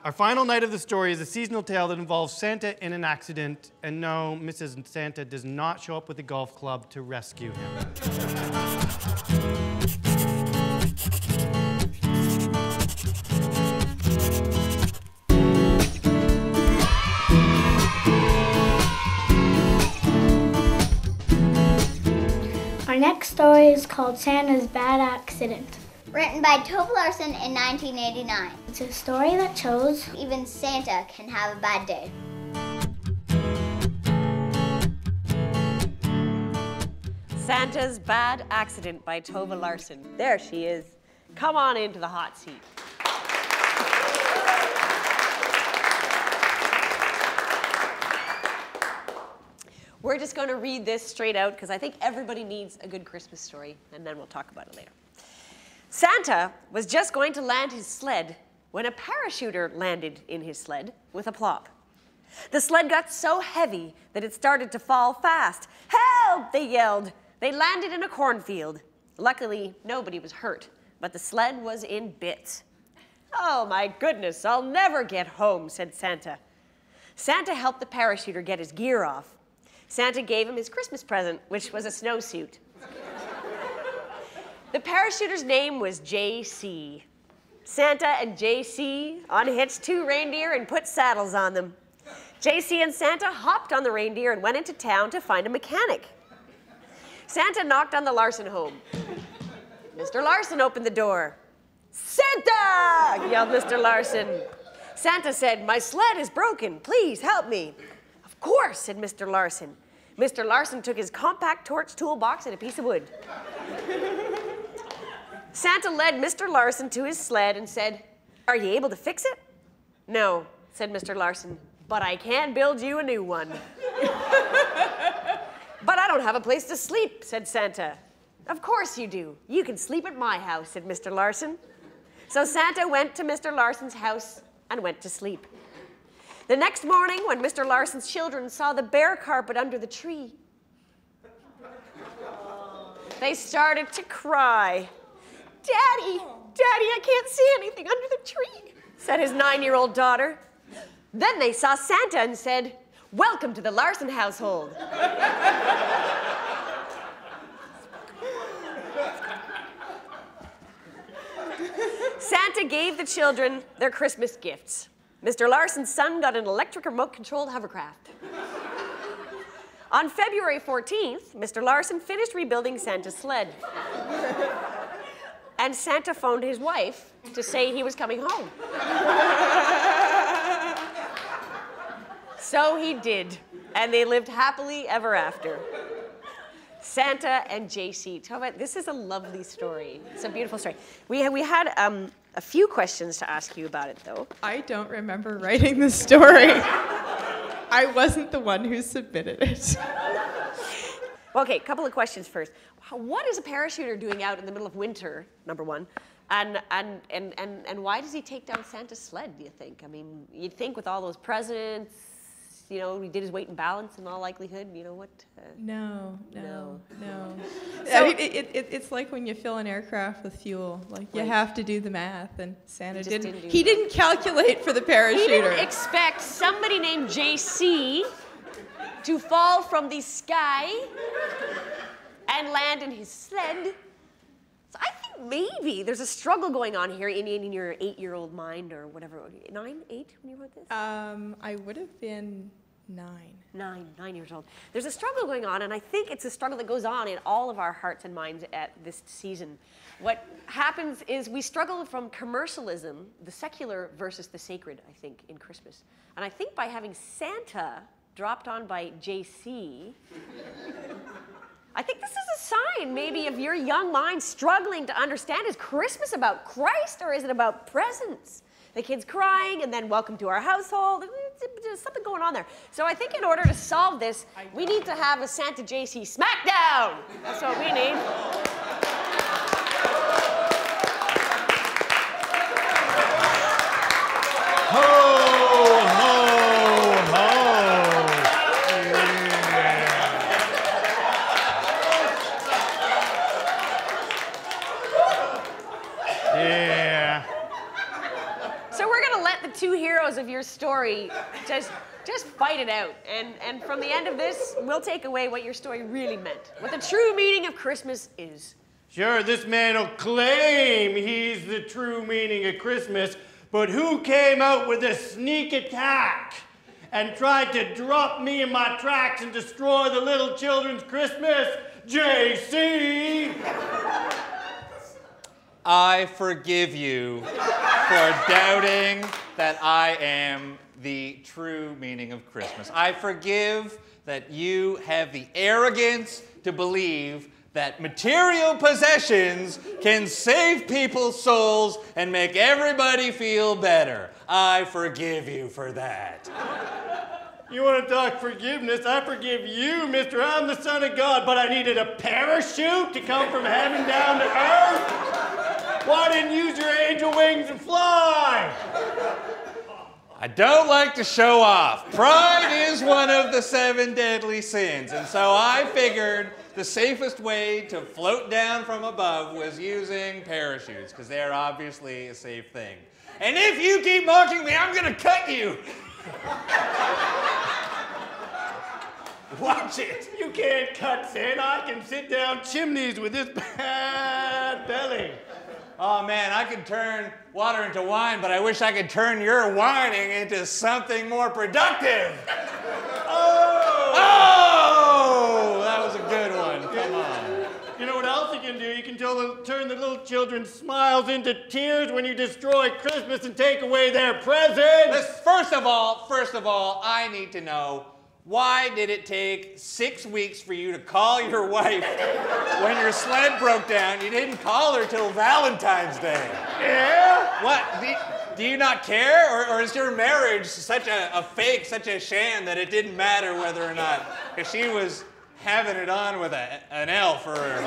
Our final night of the story is a seasonal tale that involves Santa in an accident, and no, Mrs. Santa does not show up with a golf club to rescue him. Our next story is called Santa's Bad Accident. Written by Tova Larsen in 1989. It's a story that shows even Santa can have a bad day. Santa's Bad Accident by Tova Larsen. There she is. Come on into the hot seat. We're just going to read this straight out because I think everybody needs a good Christmas story, and then we'll talk about it later. Santa was just going to land his sled when a parachuter landed in his sled with a plop. The sled got so heavy that it started to fall fast. "Help!" they yelled. They landed in a cornfield. Luckily, nobody was hurt, but the sled was in bits. "Oh my goodness, I'll never get home," said Santa. Santa helped the parachuter get his gear off. Santa gave him his Christmas present, which was a snowsuit. The parachuter's name was J.C. Santa and J.C. unhitched 2 reindeer and put saddles on them. J.C. and Santa hopped on the reindeer and went into town to find a mechanic. Santa knocked on the Larsen home. Mr. Larsen opened the door. "Santa!" yelled Mr. Larsen. Santa said, "My sled is broken. Please help me." "Of course," said Mr. Larsen. Mr. Larsen took his compact torch toolbox and a piece of wood. Santa led Mr. Larsen to his sled and said, "Are you able to fix it?" "No," said Mr. Larsen, "but I can build you a new one." "But I don't have a place to sleep," said Santa. "Of course you do. You can sleep at my house," said Mr. Larsen. So Santa went to Mr. Larsen's house and went to sleep. The next morning, when Mr. Larsen's children saw the bear carpet under the tree, they started to cry. "Daddy, Daddy, I can't see anything under the tree," said his 9-year-old daughter. Then they saw Santa and said, "Welcome to the Larsen household." Santa gave the children their Christmas gifts. Mr. Larsen's son got an electric remote-controlled hovercraft. On February 14th, Mr. Larsen finished rebuilding Santa's sled. And Santa phoned his wife to say he was coming home. So he did, and they lived happily ever after. Santa and J.C. Tova, this is a lovely story. It's a beautiful story. We had a few questions to ask you about it, though. I don't remember writing the story. I wasn't the one who submitted it. Okay, a couple of questions first. What is a parachuter doing out in the middle of winter, number one? And why does he take down Santa's sled, do you think? I mean, you'd think with all those presents, you know, he did his weight and balance in all likelihood, you know what? No. So, I mean, it's like when you fill an aircraft with fuel. Like, you have to do the math, and Santa didn't. He didn't calculate for the parachuter. He didn't expect somebody named J.C. to fall from the sky and land in his sled. So I think maybe there's a struggle going on here in your 8-year-old mind or whatever. 9, 8 when you wrote this? I would have been 9. 9 years old. There's a struggle going on, and I think it's a struggle that goes on in all of our hearts and minds at this season. What happens is we struggle from commercialism, the secular versus the sacred, I think, in Christmas. And I think by having Santa dropped on by JC, I think this is a sign maybe of your young mind struggling to understand, is Christmas about Christ or is it about presents? The kid's crying and then welcome to our household. There's something going on there. So I think in order to solve this, we need to have a Santa JC smackdown. That's what we need. Ho, ho, ho. Yeah. So we're going to let the two heroes of your story just fight it out. And from the end of this, we'll take away what your story really meant, what the true meaning of Christmas is. Sure, this man will claim he's the true meaning of Christmas, but who came out with a sneak attack and tried to drop me in my tracks and destroy the little children's Christmas? JC! I forgive you for doubting that I am the true meaning of Christmas. I forgive that you have the arrogance to believe that material possessions can save people's souls and make everybody feel better. I forgive you for that. You want to talk forgiveness? I forgive you, mister. I'm the son of God, but I needed a parachute to come from heaven down to earth? Why didn't you use your angel wings and fly? I don't like to show off. Pride is one of the 7 deadly sins, and so I figured the safest way to float down from above was using parachutes, because they're obviously a safe thing. And if you keep mocking me, I'm gonna cut you. Watch it. You can't cut Santa. I can sit down chimneys with this bad belly. Oh man, I could turn water into wine, but I wish I could turn your whining into something more productive. Oh, that was a good one. Come on. You know what else you can do? You can turn the little children's smiles into tears when you destroy Christmas and take away their presents. First of all, I need to know, why did it take 6 weeks for you to call your wife when your sled broke down? You didn't call her till Valentine's Day. Yeah? What? Do you not care? Or is your marriage such a fake, such a sham that it didn't matter whether or not? Because she was having it on with an elf or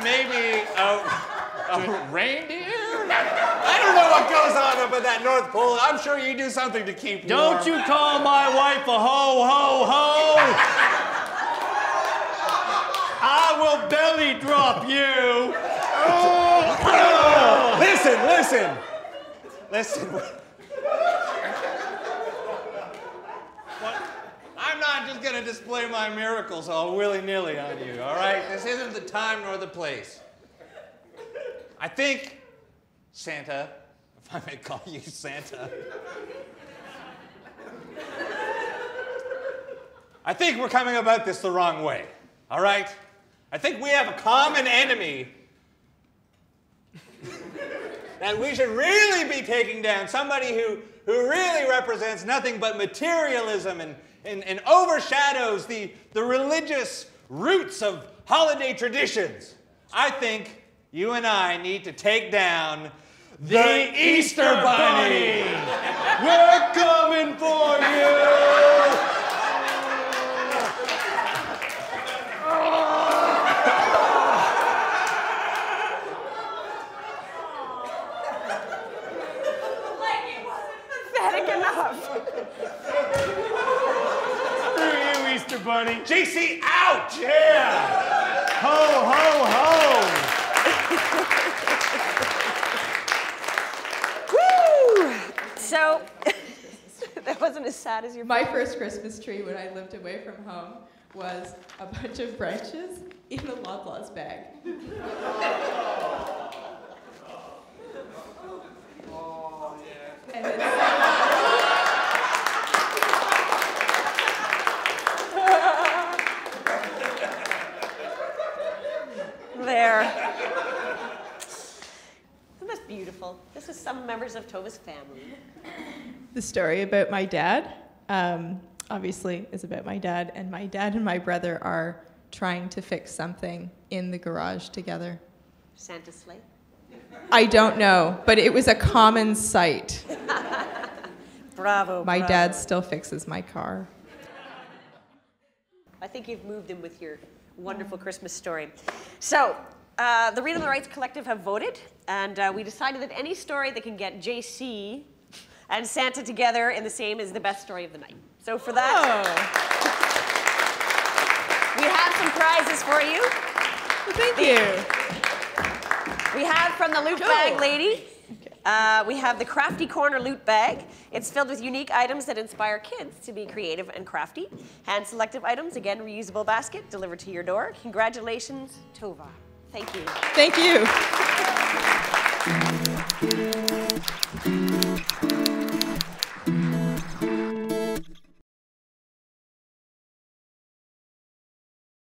maybe a reindeer? I don't know what goes on up at that North Pole. I'm sure you do something to keep warm. Don't you call my wife a ho-ho-ho! I will belly drop you! Oh. Listen. What? I'm not just going to display my miracles all willy-nilly on you, all right? This isn't the time nor the place. I think Santa, if I may call you Santa, I think we're coming about this the wrong way, all right? I think we have a common enemy that we should really be taking down, somebody who really represents nothing but materialism and overshadows the religious roots of holiday traditions. I think you and I need to take down the Easter Bunny. We're coming for you! Like it wasn't pathetic enough. Screw you, Easter Bunny. JC, out! Yeah! Ho, ho, ho! So, that wasn't as sad as your My first Christmas tree when I lived away from home was a bunch of branches in a Loblaws bag. And there. Isn't this beautiful? This is some members of Tova's family. the story about my dad, obviously, is about my dad, and my brother are trying to fix something in the garage together. Santa's sleigh? I don't know, but it was a common sight. Bravo. My bravo. dad still fixes my car. I think you've moved him with your wonderful Christmas story. So, the Read on the Rights Collective have voted, and we decided that any story that can get JC and Santa together in the same is the best story of the night. So for that, we have some prizes for you. Well, thank you. We have from the Loot Bag Lady, We have the Crafty Corner loot bag. It's filled with unique items that inspire kids to be creative and crafty. Hand-selected items, again, reusable basket, delivered to your door. Congratulations, Tova. Thank you. Thank you.